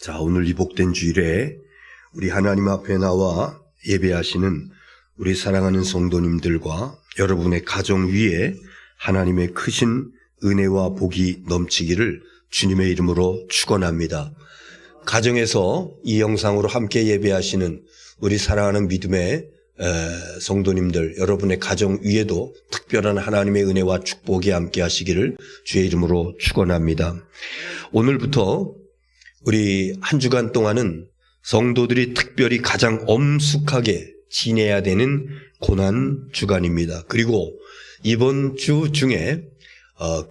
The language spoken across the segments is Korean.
자, 오늘 이 복된 주일에 우리 하나님 앞에 나와 예배하시는 우리 사랑하는 성도님들과 여러분의 가정 위에 하나님의 크신 은혜와 복이 넘치기를 주님의 이름으로 축원합니다. 가정에서 이 영상으로 함께 예배하시는 우리 사랑하는 믿음의 성도님들, 여러분의 가정 위에도 특별한 하나님의 은혜와 축복이 함께 하시기를 주의 이름으로 축원합니다. 오늘부터 우리 한 주간 동안은 성도들이 특별히 가장 엄숙하게 지내야 되는 고난 주간입니다. 그리고 이번 주 중에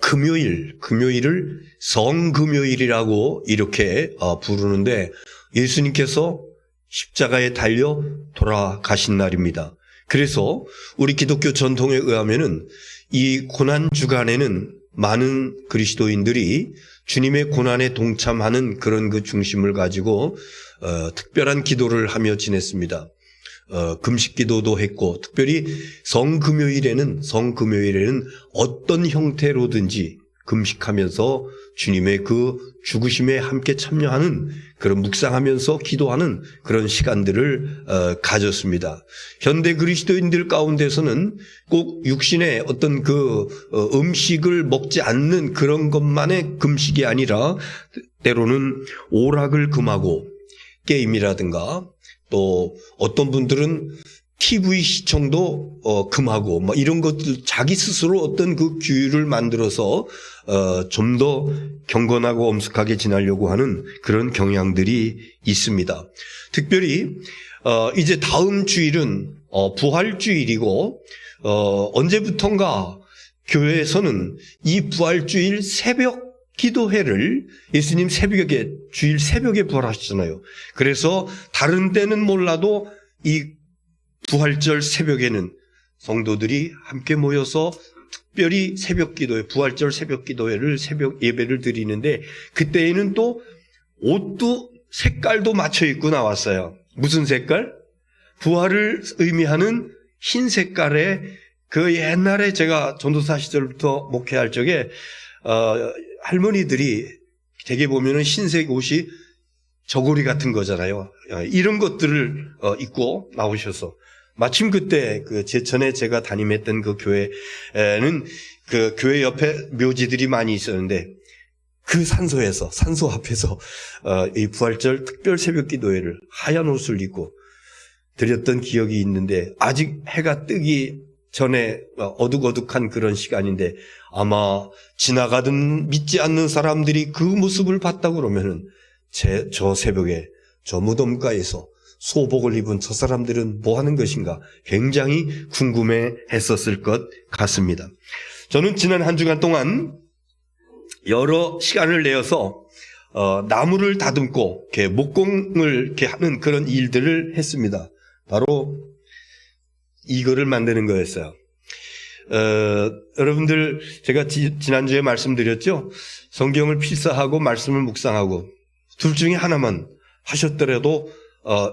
금요일을 성금요일이라고 이렇게 부르는데 예수님께서 십자가에 달려 돌아가신 날입니다. 그래서 우리 기독교 전통에 의하면은 이 고난 주간에는 많은 그리스도인들이 주님의 고난에 동참하는 그런 그 중심을 가지고 특별한 기도를 하며 지냈습니다. 금식 기도도 했고, 특별히 성금요일에는 어떤 형태로든지 금식하면서 주님의 그 죽으심에 함께 참여하는 그런 묵상하면서 기도하는 그런 시간들을 가졌습니다. 현대 그리스도인들 가운데서는 꼭 육신의 어떤 그 음식을 먹지 않는 그런 것만의 금식이 아니라 때로는 오락을 금하고 게임이라든가 또 어떤 분들은 TV 시청도 금하고 뭐 이런 것들 자기 스스로 어떤 그 규율을 만들어서 좀 더 경건하고 엄숙하게 지내려고 하는 그런 경향들이 있습니다. 특별히 이제 다음 주일은 부활주일이고 언제부턴가 교회에서는 이 부활주일 새벽 기도회를 예수님 주일 새벽에 부활하셨잖아요. 그래서 다른 때는 몰라도 이 부활절 새벽에는 성도들이 함께 모여서 특별히 새벽 기도회, 부활절 새벽 기도회를 새벽 예배를 드리는데 그때에는 또 옷도 색깔도 맞춰 입고 나왔어요. 무슨 색깔? 부활을 의미하는 흰 색깔의 그 옛날에 제가 전도사 시절부터 목회할 적에 할머니들이 되게 보면은 흰색 옷이 저고리 같은 거잖아요. 이런 것들을 입고 나오셔서 마침 그때 그 제천에 제가 담임했던 그 교회는 그 교회 옆에 묘지들이 많이 있었는데 그 산소 앞에서 이 부활절 특별 새벽 기도회를 하얀 옷을 입고 드렸던 기억이 있는데 아직 해가 뜨기 전에 어둑어둑한 그런 시간인데 아마 지나가던 믿지 않는 사람들이 그 모습을 봤다 그러면은 저 새벽에 저 무덤가에서 소복을 입은 저 사람들은 뭐 하는 것인가 굉장히 궁금해 했었을 것 같습니다. 저는 지난 한 주간 동안 여러 시간을 내어서 나무를 다듬고 이렇게 목공을 이렇게 하는 그런 일들을 했습니다. 바로 이거를 만드는 거였어요. 여러분들 제가 지난주에 말씀드렸죠. 성경을 필사하고 말씀을 묵상하고 둘 중에 하나만 하셨더라도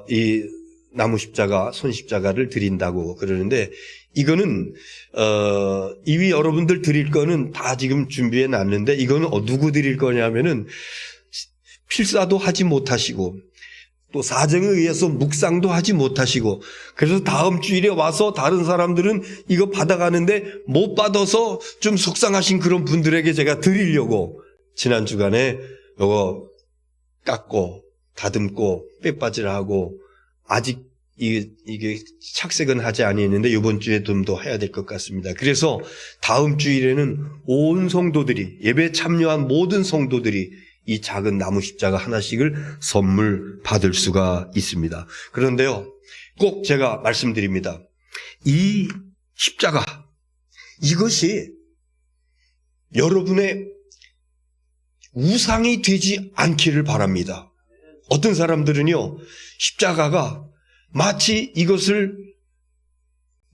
이 나무 십자가, 손 십자가를 드린다고 그러는데 이거는 이미 여러분들 드릴 거는 다 지금 준비해 놨는데 이거는 누구 드릴 거냐면은 필사도 하지 못하시고 또 사정에 의해서 묵상도 하지 못하시고 그래서 다음 주일에 와서 다른 사람들은 이거 받아가는데 못 받아서 좀 속상하신 그런 분들에게 제가 드리려고 지난 주간에 이거 깎고 다듬고 빼빠질하고 아직 이게 착색은 하지 아니했는데 이번 주에 좀 더 해야 될 것 같습니다. 그래서 다음 주일에는 온 성도들이 예배 참여한 모든 성도들이 이 작은 나무 십자가 하나씩을 선물 받을 수가 있습니다. 그런데요, 꼭 제가 말씀드립니다. 이 십자가, 이것이 여러분의 우상이 되지 않기를 바랍니다. 어떤 사람들은요, 십자가가 마치 이것을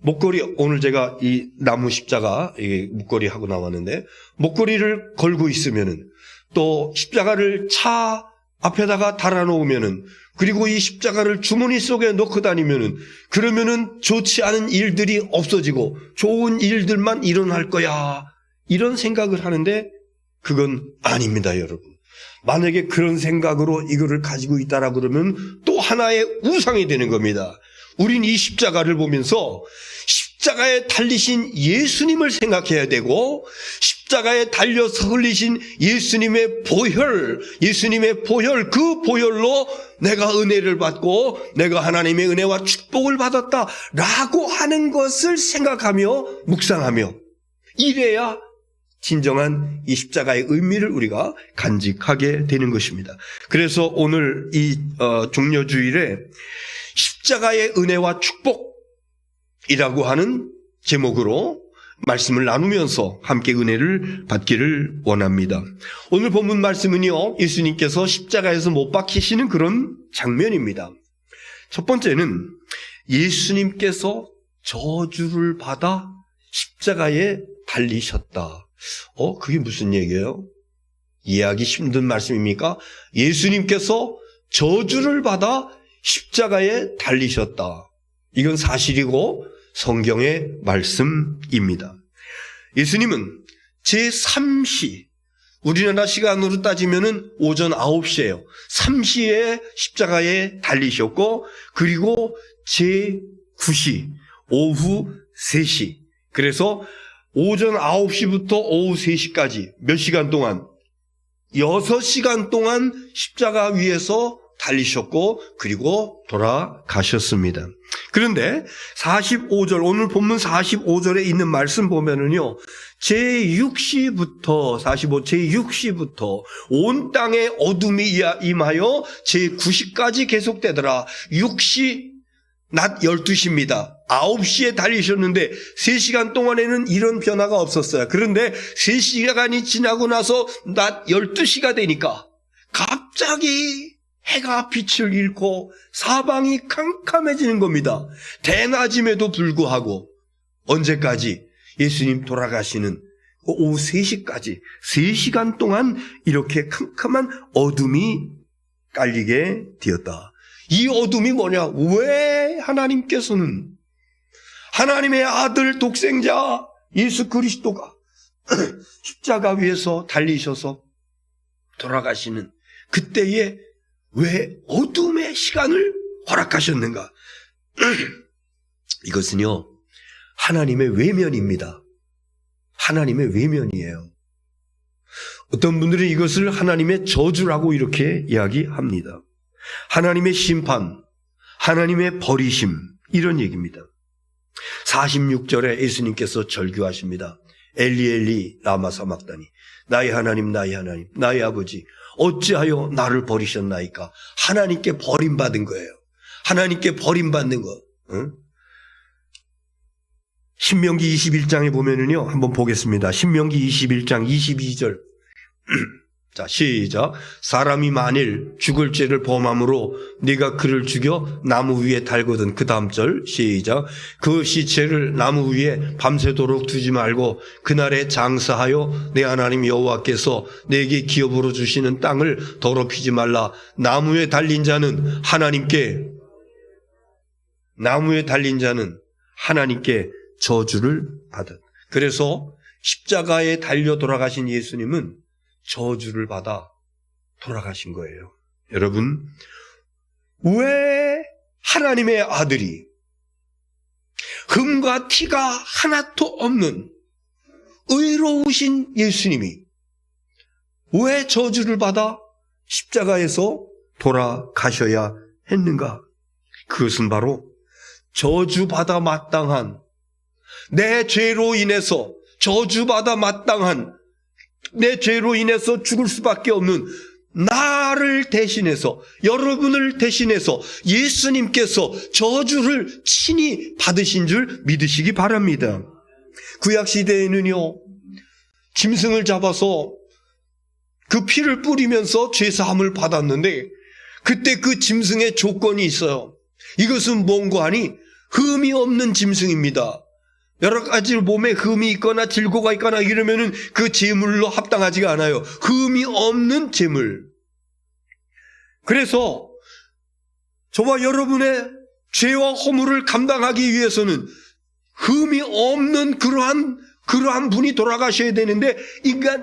목걸이, 오늘 제가 이 나무 십자가, 목걸이 하고 나왔는데, 목걸이를 걸고 있으면은, 또 십자가를 차 앞에다가 달아놓으면은, 그리고 이 십자가를 주머니 속에 넣고 다니면은, 그러면은 좋지 않은 일들이 없어지고, 좋은 일들만 일어날 거야. 이런 생각을 하는데, 그건 아닙니다, 여러분. 만약에 그런 생각으로 이거를 가지고 있다라 그러면 또 하나의 우상이 되는 겁니다. 우린 이 십자가를 보면서 십자가에 달리신 예수님을 생각해야 되고, 십자가에 달려서 흘리신 예수님의 보혈, 그 보혈로 내가 은혜를 받고 내가 하나님의 은혜와 축복을 받았다라고 하는 것을 생각하며 묵상하며, 이래야 진정한 이 십자가의 의미를 우리가 간직하게 되는 것입니다. 그래서 오늘 이 종려주일에 십자가의 은혜와 축복이라고 하는 제목으로 말씀을 나누면서 함께 은혜를 받기를 원합니다. 오늘 본문 말씀은요, 예수님께서 십자가에서 못 박히시는 그런 장면입니다. 첫 번째는 예수님께서 저주를 받아 십자가에 달리셨다. 그게 무슨 얘기예요? 이해하기 힘든 말씀입니까? 예수님께서 저주를 받아 십자가에 달리셨다. 이건 사실이고 성경의 말씀입니다. 예수님은 제3시, 우리나라 시간으로 따지면은 오전 9시예요. 3시에 십자가에 달리셨고, 그리고 제9시, 오후 3시. 그래서 오전 9시부터 오후 3시까지 몇 시간 동안? 6시간 동안 십자가 위에서 달리셨고, 그리고 돌아가셨습니다. 그런데 45절, 오늘 본문 45절에 있는 말씀 보면은요, 제6시부터 온 땅에 어둠이 임하여 제9시까지 계속되더라. 6시, 낮 12시입니다. 9시에 달리셨는데 3시간 동안에는 이런 변화가 없었어요. 그런데 3시간이 지나고 나서 낮 12시가 되니까 갑자기 해가 빛을 잃고 사방이 캄캄해지는 겁니다. 대낮임에도 불구하고 언제까지? 예수님 돌아가시는 오후 3시까지 3시간 동안 이렇게 캄캄한 어둠이 깔리게 되었다. 이 어둠이 뭐냐? 왜 하나님께서는 하나님의 아들 독생자 예수 그리스도가 십자가 위에서 달리셔서 돌아가시는 그때에 왜 어둠의 시간을 허락하셨는가? 이것은요, 하나님의 외면입니다. 하나님의 외면이에요. 어떤 분들은 이것을 하나님의 저주라고 이렇게 이야기합니다. 하나님의 심판, 하나님의 버리심, 이런 얘기입니다. 46절에 예수님께서 절규하십니다. 엘리 엘리 라마 사막다니, 나의 하나님 나의 하나님 나의 아버지 어찌하여 나를 버리셨나이까? 하나님께 버림받은 거예요. 하나님께 버림받는 거. 응? 신명기 21장에 보면은요, 한번 보겠습니다. 신명기 21장 22절. 자, 시작. 사람이 만일 죽을 죄를 범함으로 네가 그를 죽여 나무 위에 달거든. 그 다음 절 시작. 그 시체를 나무 위에 밤새도록 두지 말고 그날에 장사하여 내 하나님 여호와께서 내게 기업으로 주시는 땅을 더럽히지 말라. 나무에 달린 자는 하나님께 저주를 받은. 그래서 십자가에 달려 돌아가신 예수님은 저주를 받아 돌아가신 거예요. 여러분, 왜 하나님의 아들이 흠과 티가 하나도 없는 의로우신 예수님이 왜 저주를 받아 십자가에서 돌아가셔야 했는가? 그것은 바로 저주받아 마땅한, 내 죄로 인해서 저주받아 마땅한, 내 죄로 인해서 죽을 수밖에 없는 나를 대신해서, 여러분을 대신해서 예수님께서 저주를 친히 받으신 줄 믿으시기 바랍니다. 구약시대에는요, 짐승을 잡아서 그 피를 뿌리면서 죄사함을 받았는데, 그때 그 짐승의 조건이 있어요. 이것은 뭔고 하니 흠이 없는 짐승입니다. 여러 가지 몸에 흠이 있거나 질고가 있거나 이러면은 그 제물로 합당하지가 않아요. 흠이 없는 제물. 그래서 저와 여러분의 죄와 허물을 감당하기 위해서는 흠이 없는 그러한 그러한 분이 돌아가셔야 되는데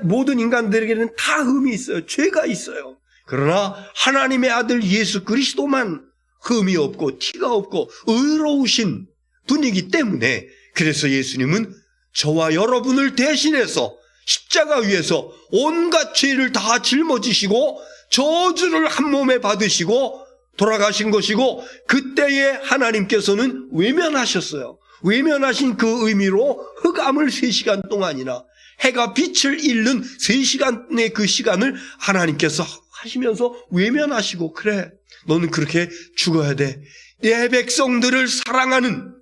모든 인간들에게는 다 흠이 있어요. 죄가 있어요. 그러나 하나님의 아들 예수 그리스도만 흠이 없고 티가 없고 의로우신 분이기 때문에, 그래서 예수님은 저와 여러분을 대신해서 십자가 위에서 온갖 죄를 다 짊어지시고 저주를 한 몸에 받으시고 돌아가신 것이고, 그때에 하나님께서는 외면하셨어요. 외면하신 그 의미로 흑암을 3시간 동안이나 해가 빛을 잃는 3시간의 그 시간을 하나님께서 하시면서 외면하시고, 그래, 너는 그렇게 죽어야 돼. 내 백성들을 사랑하는,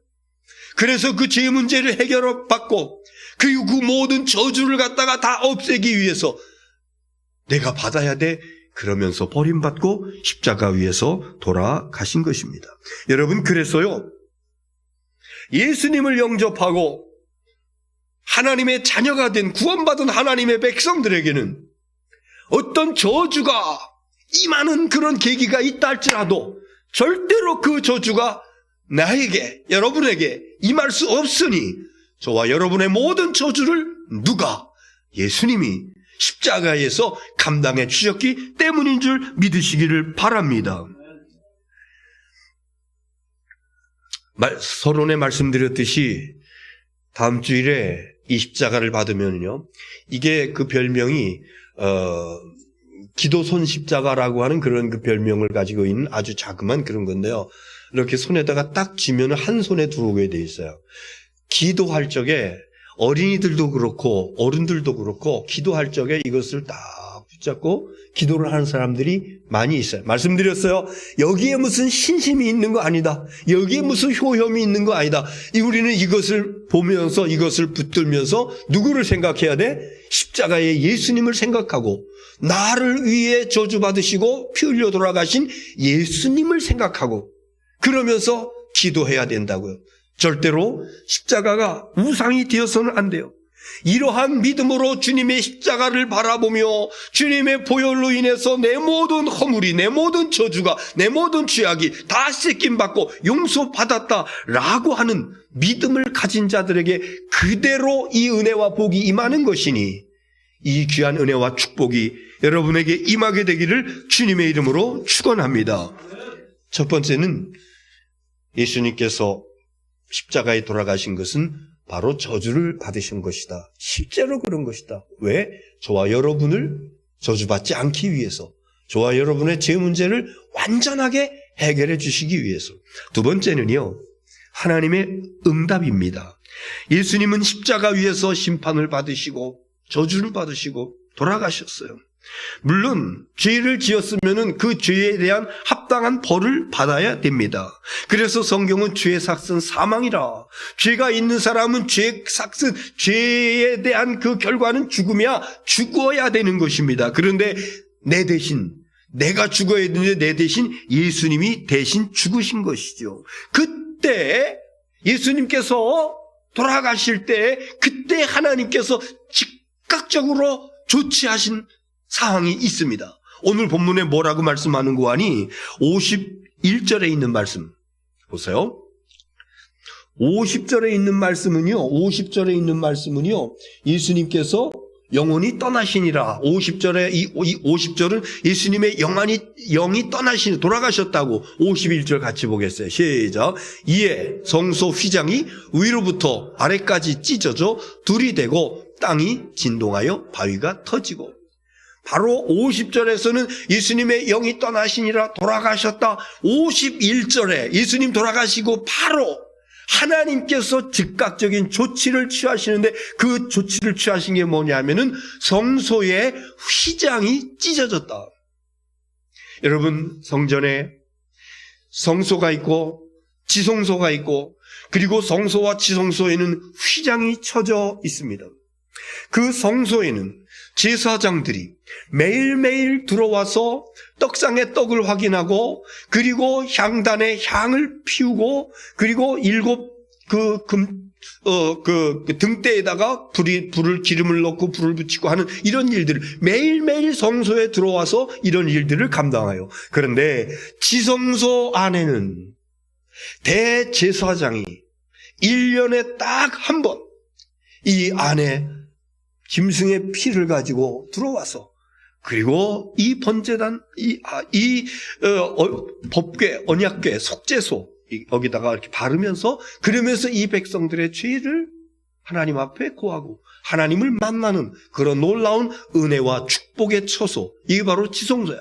그래서 그 죄 문제를 해결받고 그리고 그 모든 저주를 갖다가 다 없애기 위해서 내가 받아야 돼. 그러면서 버림받고 십자가 위에서 돌아가신 것입니다. 여러분, 그래서요, 예수님을 영접하고 하나님의 자녀가 된 구원받은 하나님의 백성들에게는 어떤 저주가 임하는 그런 계기가 있다 할지라도 절대로 그 저주가 나에게, 여러분에게 임할 수 없으니, 저와 여러분의 모든 저주를 누가? 예수님이 십자가에서 감당해 주셨기 때문인 줄 믿으시기를 바랍니다. 서론에 말씀드렸듯이 다음 주일에 이 십자가를 받으면요, 이게 그 별명이 기도손 십자가라고 하는 그런 그 별명을 가지고 있는 아주 자그마한 그런 건데요, 이렇게 손에다가 딱 쥐면 한 손에 들어오게 돼 있어요. 기도할 적에 어린이들도 그렇고 어른들도 그렇고 기도할 적에 이것을 딱 붙잡고 기도를 하는 사람들이 많이 있어요. 말씀드렸어요. 여기에 무슨 신심이 있는 거 아니다. 여기에 무슨 효험이 있는 거 아니다. 우리는 이것을 보면서, 이것을 붙들면서 누구를 생각해야 돼? 십자가의 예수님을 생각하고, 나를 위해 저주받으시고 피 흘려 돌아가신 예수님을 생각하고, 그러면서 기도해야 된다고요. 절대로 십자가가 우상이 되어서는 안 돼요. 이러한 믿음으로 주님의 십자가를 바라보며 주님의 보혈로 인해서 내 모든 허물이, 내 모든 저주가, 내 모든 죄악이 다 씻김받고 용서받았다라고 하는 믿음을 가진 자들에게 그대로 이 은혜와 복이 임하는 것이니, 이 귀한 은혜와 축복이 여러분에게 임하게 되기를 주님의 이름으로 축원합니다. 첫 번째는 예수님께서 십자가에 돌아가신 것은 바로 저주를 받으신 것이다. 실제로 그런 것이다. 왜? 저와 여러분을 저주받지 않기 위해서, 저와 여러분의 죄 문제를 완전하게 해결해 주시기 위해서. 두 번째는요, 하나님의 응답입니다. 예수님은 십자가 위에서 심판을 받으시고 저주를 받으시고 돌아가셨어요. 물론 죄를 지었으면 그 죄에 대한 합당한 벌을 받아야 됩니다. 그래서 성경은 죄의 삭은 사망이라, 죄가 있는 사람은 죄에 대한 그 결과는 죽음이야, 죽어야 되는 것입니다. 그런데 내 대신, 내가 죽어야 되는데 내 대신 예수님이 대신 죽으신 것이죠. 그때 예수님께서 돌아가실 때, 그때 하나님께서 즉각적으로 조치하신 사항이 있습니다. 오늘 본문에 뭐라고 말씀하는 거 아니? 51절에 있는 말씀 보세요. 50절에 있는 말씀은요, 예수님께서 영혼이 떠나시니라. 50절은 예수님의 영이 떠나시니, 돌아가셨다고. 51절 같이 보겠어요. 시작. 이에 성소 휘장이 위로부터 아래까지 찢어져 둘이 되고 땅이 진동하여 바위가 터지고. 바로 50절에서는 예수님의 영이 떠나시니라, 돌아가셨다. 51절에 예수님 돌아가시고 바로 하나님께서 즉각적인 조치를 취하시는데, 그 조치를 취하신 게 뭐냐면은 성소의 휘장이 찢어졌다. 여러분, 성전에 성소가 있고 지성소가 있고, 그리고 성소와 지성소에는 휘장이 쳐져 있습니다. 그 성소에는 제사장들이 매일매일 들어와서 떡상의 떡을 확인하고, 그리고 향단에 향을 피우고, 그리고 7 등대에다가 기름을 넣고 불을 붙이고 하는 이런 일들을 매일매일 성소에 들어와서 이런 일들을 감당해요. 그런데 지성소 안에는 대제사장이 1년에 딱 한 번, 이 안에 짐승의 피를 가지고 들어와서 그리고 이 번제단, 법궤, 언약궤, 속죄소 여기다가 이렇게 바르면서 그러면서 이 백성들의 죄를 하나님 앞에 고하고 하나님을 만나는 그런 놀라운 은혜와 축복의 처소, 이게 바로 지성소야.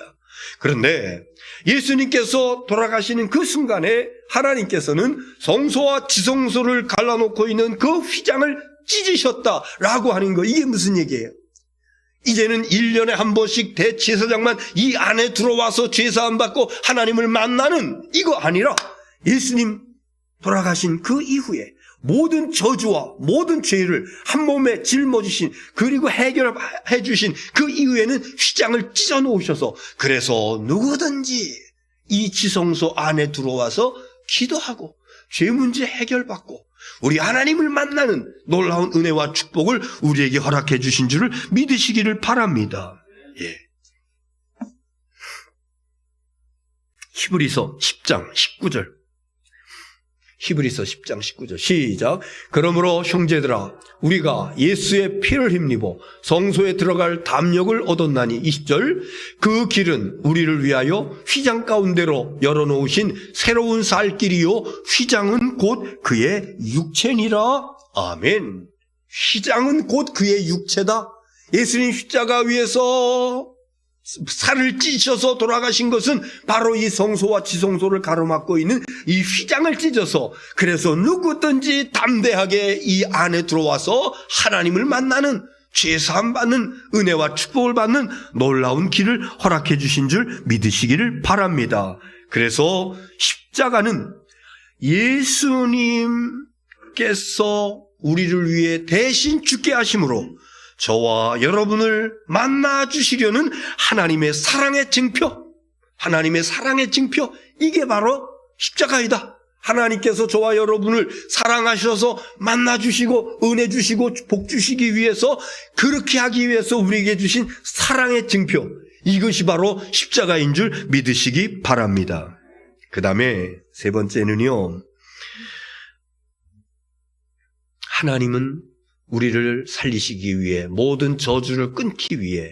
그런데 예수님께서 돌아가시는 그 순간에 하나님께서는 성소와 지성소를 갈라놓고 있는 그 휘장을 찢으셨다라고 하는 거, 이게 무슨 얘기예요? 이제는 1년에 한 번씩 대제사장만 이 안에 들어와서 제사함 받고 하나님을 만나는 이거 아니라 예수님 돌아가신 그 이후에 모든 저주와 모든 죄를 한 몸에 짊어지신 그리고 해결해 주신 그 이후에는 휘장을 찢어 놓으셔서 그래서 누구든지 이 지성소 안에 들어와서 기도하고 죄 문제 해결받고 우리 하나님을 만나는 놀라운 은혜와 축복을 우리에게 허락해 주신 줄을 믿으시기를 바랍니다. 예. 히브리서 10장 19절. 히브리서 10장 19절 시작. 그러므로 형제들아 우리가 예수의 피를 힘입어 성소에 들어갈 담력을 얻었나니 20절. 그 길은 우리를 위하여 휘장 가운데로 열어놓으신 새로운 살 길이요 휘장은 곧 그의 육체니라. 아멘. 휘장은 곧 그의 육체다. 예수님 십자가 위에서 살을 찢어서 돌아가신 것은 바로 이 성소와 지성소를 가로막고 있는 이 휘장을 찢어서 그래서 누구든지 담대하게 이 안에 들어와서 하나님을 만나는 죄사함 받는 은혜와 축복을 받는 놀라운 길을 허락해 주신 줄 믿으시기를 바랍니다. 그래서 십자가는 예수님께서 우리를 위해 대신 죽게 하심으로 저와 여러분을 만나주시려는 하나님의 사랑의 증표, 하나님의 사랑의 증표, 이게 바로 십자가이다. 하나님께서 저와 여러분을 사랑하셔서 만나주시고 은혜 주시고 복 주시기 위해서 그렇게 하기 위해서 우리에게 주신 사랑의 증표, 이것이 바로 십자가인 줄 믿으시기 바랍니다. 그 다음에 세 번째는요, 하나님은 우리를 살리시기 위해 모든 저주를 끊기 위해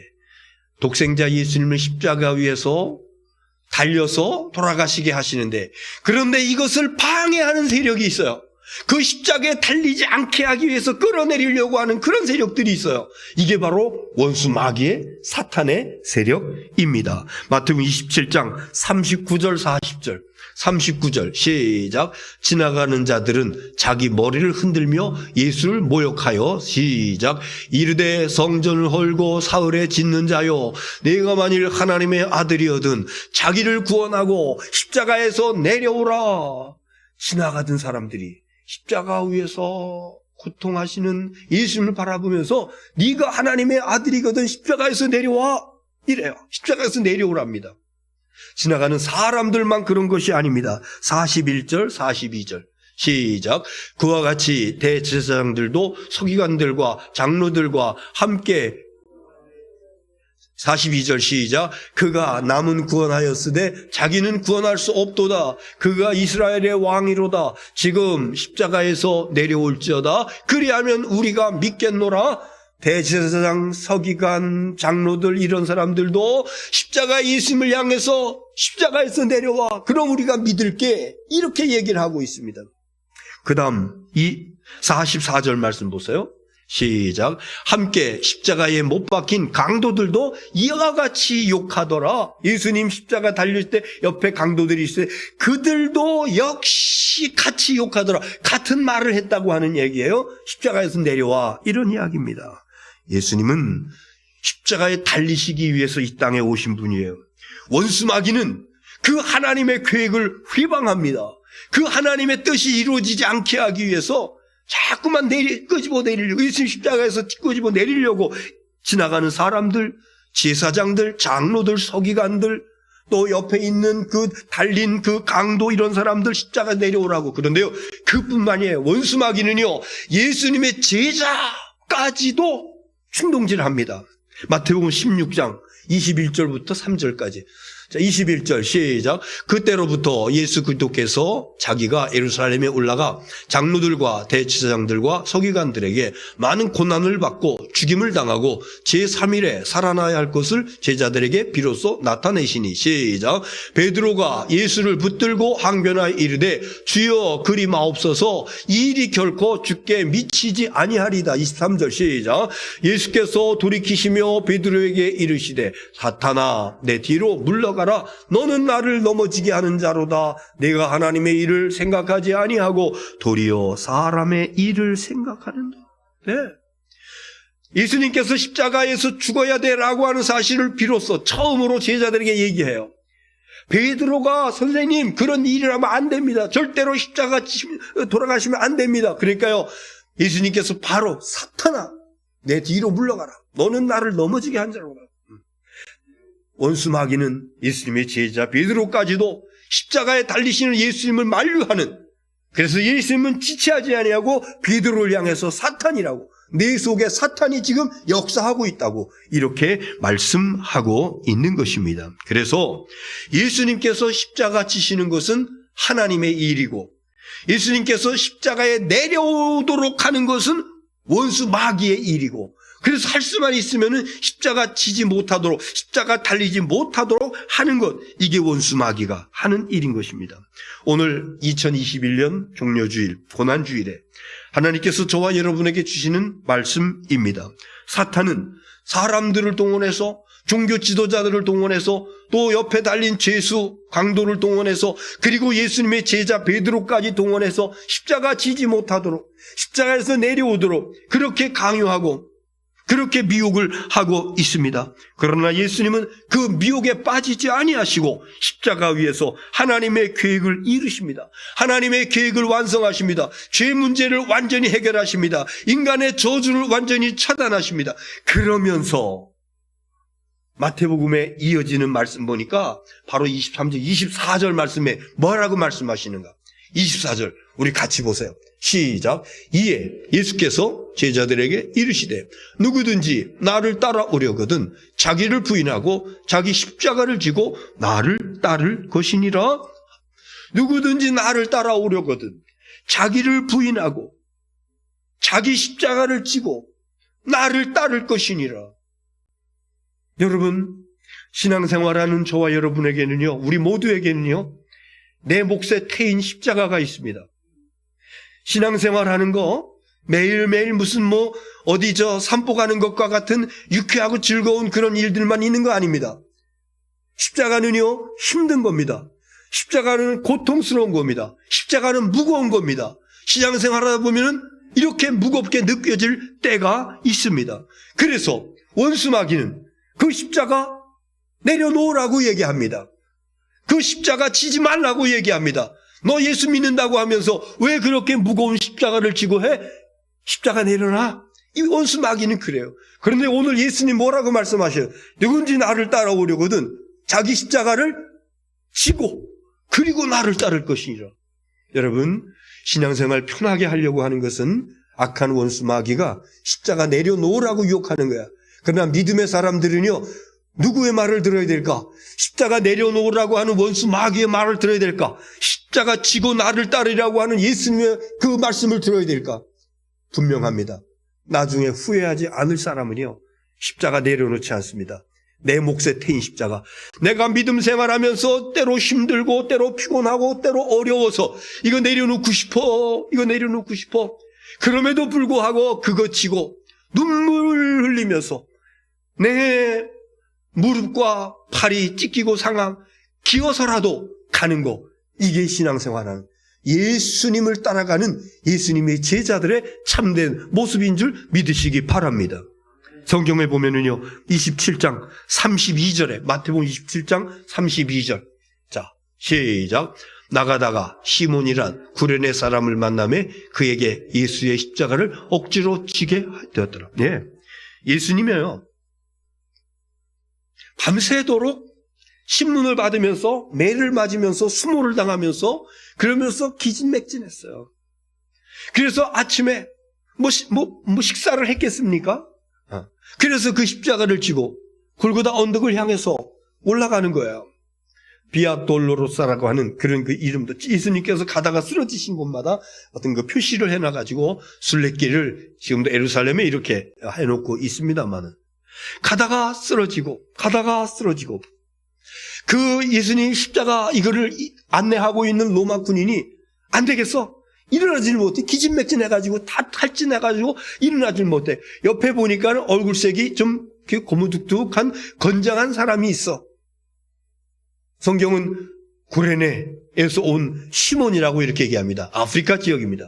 독생자 예수님을 십자가 위에서 달려서 돌아가시게 하시는데 그런데 이것을 방해하는 세력이 있어요. 그 십자가에 달리지 않게 하기 위해서 끌어내리려고 하는 그런 세력들이 있어요. 이게 바로 원수 마귀의 사탄의 세력입니다. 마태복음 27장 39절 40절 39절 시작. 지나가는 자들은 자기 머리를 흔들며 예수를 모욕하여 시작. 이르되 성전을 헐고 사흘에 짓는 자요 내가 만일 하나님의 아들이거든 자기를 구원하고 십자가에서 내려오라. 지나가던 사람들이 십자가 위에서 고통하시는 예수님을 바라보면서 네가 하나님의 아들이거든 십자가에서 내려와 이래요. 십자가에서 내려오랍니다. 지나가는 사람들만 그런 것이 아닙니다. 41절 42절 시작. 그와 같이 대제사장들도 서기관들과 장로들과 함께 42절 시작. 그가 남은 구원하였으되 자기는 구원할 수 없도다. 그가 이스라엘의 왕이로다. 지금 십자가에서 내려올지어다. 그리하면 우리가 믿겠노라. 대제사장, 서기관, 장로들 이런 사람들도 십자가 예수님을 향해서 십자가에서 내려와. 그럼 우리가 믿을게. 이렇게 얘기를 하고 있습니다. 그 다음 이 44절 말씀 보세요. 시작. 함께 십자가에 못 박힌 강도들도 이와 같이 욕하더라. 예수님 십자가 달릴 때 옆에 강도들이 있어요. 그들도 역시 같이 욕하더라. 같은 말을 했다고 하는 얘기예요. 십자가에서 내려와. 이런 이야기입니다. 예수님은 십자가에 달리시기 위해서 이 땅에 오신 분이에요. 원수 마귀는 그 하나님의 계획을 회방합니다. 그 하나님의 뜻이 이루어지지 않게 하기 위해서 자꾸만 끄집어 내리려고, 예수님 십자가에서 끄집어 내리려고 지나가는 사람들, 제사장들, 장로들, 서기관들, 또 옆에 있는 그 달린 그 강도 이런 사람들 십자가 내려오라고. 그런데요, 그뿐만이에요. 원수 마귀는요, 예수님의 제자까지도 충동질을 합니다. 마태복음 16장 21절부터 3절까지. 자, 21절 시작. 그때로부터 예수 그리스도께서 자기가 예루살렘에 올라가 장로들과 대제사장들과 서기관들에게 많은 고난을 받고 죽임을 당하고 제3일에 살아나야 할 것을 제자들에게 비로소 나타내시니 시작. 베드로가 예수를 붙들고 항변하여 이르되 주여 그리 마옵소서 이 일이 결코 주께 미치지 아니하리다. 23절 시작. 예수께서 돌이키시며 베드로에게 이르시되 사탄아 내 뒤로 물러가라. 너는 나를 넘어지게 하는 자로다. 내가 하나님의 일을 생각하지 아니하고 도리어 사람의 일을 생각하는다. 네. 예수님께서 십자가에서 죽어야 되라고 하는 사실을 비로소 처음으로 제자들에게 얘기해요. 베드로가 선생님 그런 일을 하면 안 됩니다. 절대로 십자가 돌아가시면 안 됩니다. 그러니까요 예수님께서 바로 사탄아 내 뒤로 물러가라. 너는 나를 넘어지게 한 자로다. 원수 마귀는 예수님의 제자 베드로까지도 십자가에 달리시는 예수님을 만류하는, 그래서 예수님은 지체하지 아니하고 베드로를 향해서 사탄이라고, 내 속에 사탄이 지금 역사하고 있다고 이렇게 말씀하고 있는 것입니다. 그래서 예수님께서 십자가 지시는 것은 하나님의 일이고 예수님께서 십자가에 내려오도록 하는 것은 원수 마귀의 일이고, 그래서 할 수만 있으면은 십자가 지지 못하도록, 십자가 달리지 못하도록 하는 것, 이게 원수 마귀가 하는 일인 것입니다. 오늘 2021년 종료주일, 고난주일에 하나님께서 저와 여러분에게 주시는 말씀입니다. 사탄은 사람들을 동원해서, 종교 지도자들을 동원해서, 또 옆에 달린 죄수 강도를 동원해서, 그리고 예수님의 제자 베드로까지 동원해서 십자가 지지 못하도록, 십자가에서 내려오도록 그렇게 강요하고 그렇게 미혹을 하고 있습니다. 그러나 예수님은 그 미혹에 빠지지 아니하시고 십자가 위에서 하나님의 계획을 이루십니다. 하나님의 계획을 완성하십니다. 죄 문제를 완전히 해결하십니다. 인간의 저주를 완전히 차단하십니다. 그러면서 마태복음에 이어지는 말씀 보니까 바로 23절, 24절 말씀에 뭐라고 말씀하시는가? 24절 우리 같이 보세요. 시작. 이에 예수께서 제자들에게 이르시되 누구든지 나를 따라오려거든 자기를 부인하고 자기 십자가를 지고 나를 따를 것이니라. 누구든지 나를 따라오려거든 자기를 부인하고 자기 십자가를 지고 나를 따를 것이니라. 여러분, 신앙생활하는 저와 여러분에게는요, 우리 모두에게는요, 내 몫에 태인 십자가가 있습니다. 신앙생활하는 거 매일매일 무슨 어디 산보 가는 것과 같은 유쾌하고 즐거운 그런 일들만 있는 거 아닙니다. 십자가는요 힘든 겁니다. 십자가는 고통스러운 겁니다. 십자가는 무거운 겁니다. 신앙생활하다 보면은 이렇게 무겁게 느껴질 때가 있습니다. 그래서 원수 마귀는 그 십자가 내려놓으라고 얘기합니다. 그 십자가 지지 말라고 얘기합니다. 너 예수 믿는다고 하면서 왜 그렇게 무거운 십자가를 지고 해? 십자가 내려놔. 이 원수 마귀는 그래요. 그런데 오늘 예수님 뭐라고 말씀하셔요? 누군지 나를 따라오려거든 자기 십자가를 지고 그리고 나를 따를 것이니라. 여러분, 신앙생활 편하게 하려고 하는 것은 악한 원수 마귀가 십자가 내려놓으라고 유혹하는 거야. 그러나 믿음의 사람들은요, 누구의 말을 들어야 될까? 십자가 내려놓으라고 하는 원수 마귀의 말을 들어야 될까? 십자가 지고 나를 따르라고 하는 예수님의 그 말씀을 들어야 될까? 분명합니다. 나중에 후회하지 않을 사람은요, 십자가 내려놓지 않습니다. 내 몫에 태인 십자가. 내가 믿음 생활하면서 때로 힘들고 때로 피곤하고 때로 어려워서 이거 내려놓고 싶어, 이거 내려놓고 싶어. 그럼에도 불구하고 그거 지고 눈물 흘리면서 내 무릎과 팔이 찢기고 상함 기어서라도 가는 거, 이게 신앙생활하는 예수님을 따라가는 예수님의 제자들의 참된 모습인 줄 믿으시기 바랍니다. 성경에 보면은요 27장 32절에 마태복음 27장 32절 자 시작. 나가다가 시몬이란 구레네 사람을 만나매 그에게 예수의 십자가를 억지로 지게 되었더라. 예, 예수님이요 밤새도록 신문을 받으면서 매를 맞으면서 수모를 당하면서 그러면서 기진맥진했어요. 그래서 아침에 식사를 했겠습니까? 그래서 그 십자가를 지고 골고다 언덕을 향해서 올라가는 거예요. 비아 돌로로사라고 하는 그런 그 이름도, 예수님께서 가다가 쓰러지신 곳마다 어떤 그 표시를 해놔가지고 순례길을 지금도 예루살렘에 이렇게 해놓고 있습니다만은, 가다가 쓰러지고 그 예수님 십자가 이거를 안내하고 있는 로마 군인이 안 되겠어, 일어나질 못해, 기진맥진해가지고 다 탈진해가지고 일어나질 못해. 옆에 보니까 얼굴색이 좀 고무둑둑한 건장한 사람이 있어. 성경은 구레네에서 온 시몬이라고 이렇게 얘기합니다. 아프리카 지역입니다.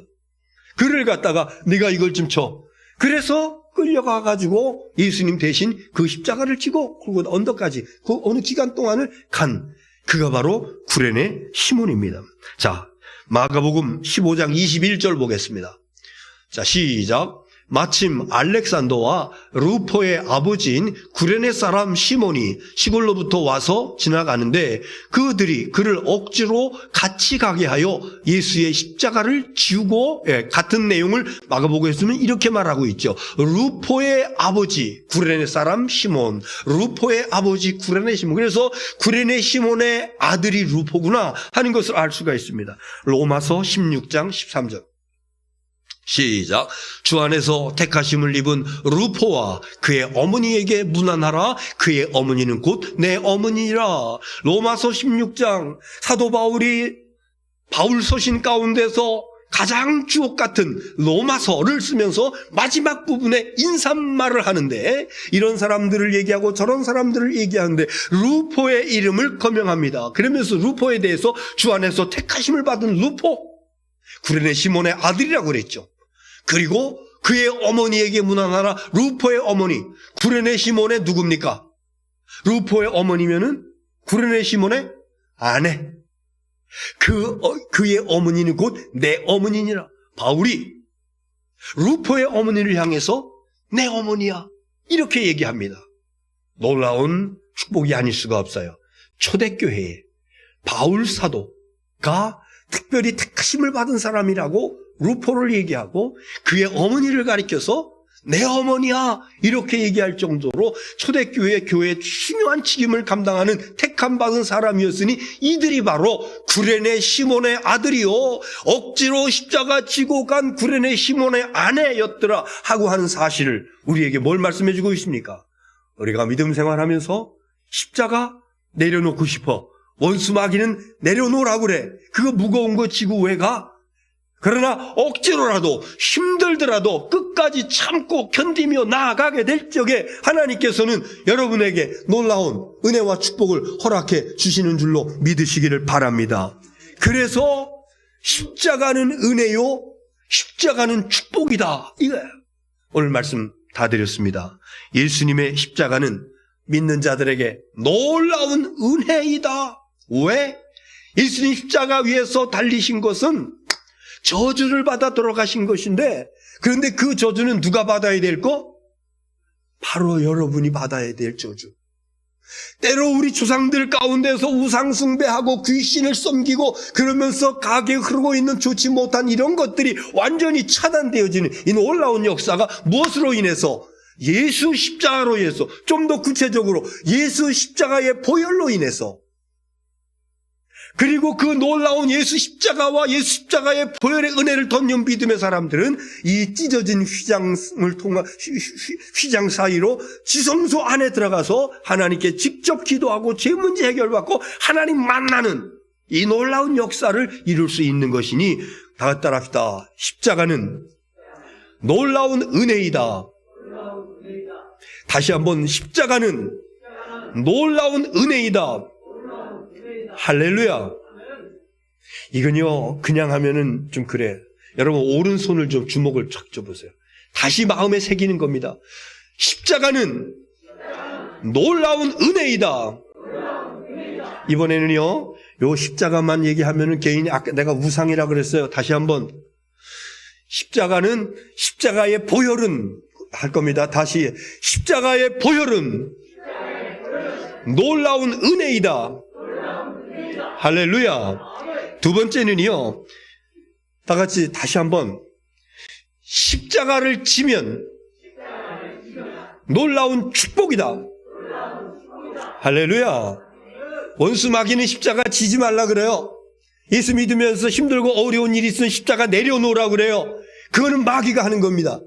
그를 갖다가 네가 이걸 좀 쳐. 그래서 끌려가가지고 예수님 대신 그 십자가를 지고 그리고 언덕까지 그 어느 기간 동안을 간, 그가 바로 구레네 시몬입니다. 자, 마가복음 15장 21절 보겠습니다. 자, 시작. 마침 알렉산더와 루포의 아버지인 구레네 사람 시몬이 시골로부터 와서 지나가는데 그들이 그를 억지로 같이 가게 하여 예수의 십자가를 지우고, 같은 내용을 마가복음에서는 이렇게 말하고 있죠. 루포의 아버지 구레네 사람 시몬, 루포의 아버지 구레네 시몬. 그래서 구레네 시몬의 아들이 루포구나 하는 것을 알 수가 있습니다. 로마서 16장 13절 시작. 주 안에서 택하심을 입은 루포와 그의 어머니에게 문안하라. 그의 어머니는 곧 내 어머니라. 로마서 16장 사도 바울이 바울 서신 가운데서 가장 주옥 같은 로마서를 쓰면서 마지막 부분에 인사말을 하는데, 이런 사람들을 얘기하고 저런 사람들을 얘기하는데 루포의 이름을 거명합니다. 그러면서 루포에 대해서 주 안에서 택하심을 받은 루포, 구레네 시몬의 아들이라고 그랬죠. 그리고 그의 어머니에게 문안하라. 루포의 어머니, 구레네 시몬의 누굽니까? 루포의 어머니면은 구레네 시몬의 아내. 그의 어머니는 곧 내 어머니니라. 바울이 루포의 어머니를 향해서 내 어머니야 이렇게 얘기합니다. 놀라운 축복이 아닐 수가 없어요. 초대교회에 바울 사도가 특별히 택하심을 받은 사람이라고 루포를 얘기하고 그의 어머니를 가리켜서 내 어머니야 이렇게 얘기할 정도로 초대교회의 교회의 중요한 책임을 감당하는 택함 받은 사람이었으니, 이들이 바로 구레네 시몬의 아들이요 억지로 십자가 지고 간 구레네 시몬의 아내였더라 하고 하는 사실을 우리에게 뭘 말씀해 주고 있습니까? 우리가 믿음 생활하면서 십자가 내려놓고 싶어, 원수 마귀는 내려놓으라고 그래, 그거 무거운 거 지고 왜 가? 그러나 억지로라도 힘들더라도 끝까지 참고 견디며 나아가게 될 적에 하나님께서는 여러분에게 놀라운 은혜와 축복을 허락해 주시는 줄로 믿으시기를 바랍니다. 그래서 십자가는 은혜요, 십자가는 축복이다, 이거예요. 오늘 말씀 다 드렸습니다. 예수님의 십자가는 믿는 자들에게 놀라운 은혜이다. 왜? 예수님 십자가 위에서 달리신 것은 저주를 받아 돌아가신 것인데, 그런데 그 저주는 누가 받아야 될 거? 바로 여러분이 받아야 될 저주. 때로 우리 조상들 가운데서 우상 숭배하고 귀신을 섬기고 그러면서 가게 흐르고 있는 좋지 못한 이런 것들이 완전히 차단되어지는 이 놀라운 역사가 무엇으로 인해서? 예수 십자가로 인해서, 좀 더 구체적으로 예수 십자가의 보혈로 인해서. 그리고 그 놀라운 예수 십자가와 예수 십자가의 보혈의 은혜를 덧는 믿음의 사람들은 이 찢어진 휘장을 통한 휘장 사이로 지성소 안에 들어가서 하나님께 직접 기도하고 죄 문제 해결받고 하나님 만나는 이 놀라운 역사를 이룰 수 있는 것이니, 다 따라합시다. 십자가는 놀라운 은혜이다. 다시 한번, 십자가는 놀라운 은혜이다. 할렐루야. 이건요 그냥 하면은 좀 그래. 여러분 오른손을 좀 주먹을 쫙 줘보세요. 다시 마음에 새기는 겁니다. 십자가는 놀라운 은혜이다. 이번에는요 요 십자가만 얘기하면은 개인이, 아까 내가 우상이라 그랬어요. 다시 한번, 십자가는, 십자가의 보혈은 할 겁니다. 다시, 십자가의 보혈은 놀라운 은혜이다. 할렐루야. 두 번째는요, 다 같이 다시 한번, 십자가를 지면 놀라운 축복이다. 할렐루야. 원수 마귀는 십자가 지지 말라 그래요. 예수 믿으면서 힘들고 어려운 일이 있으면 십자가 내려놓으라 그래요. 그거는 마귀가 하는 겁니다.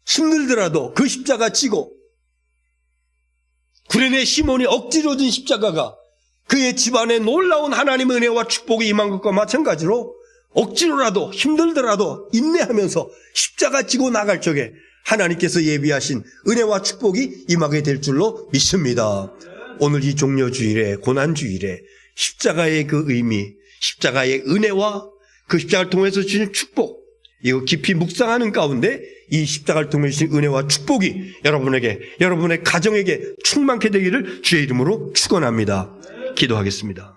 힘들더라도 그 십자가 지고, 구레네 시몬이 억지로 진 십자가가 그의 집안에 놀라운 하나님의 은혜와 축복이 임한 것과 마찬가지로 억지로라도 힘들더라도 인내하면서 십자가 지고 나갈 적에 하나님께서 예비하신 은혜와 축복이 임하게 될 줄로 믿습니다. 오늘 이 종려주일에, 고난주일에 십자가의 그 의미, 십자가의 은혜와 그 십자가를 통해서 주신 축복, 이거 깊이 묵상하는 가운데 이 십자가를 통해 주신 은혜와 축복이 여러분에게, 여러분의 가정에게 충만케 되기를 주의 이름으로 축원합니다. 기도하겠습니다.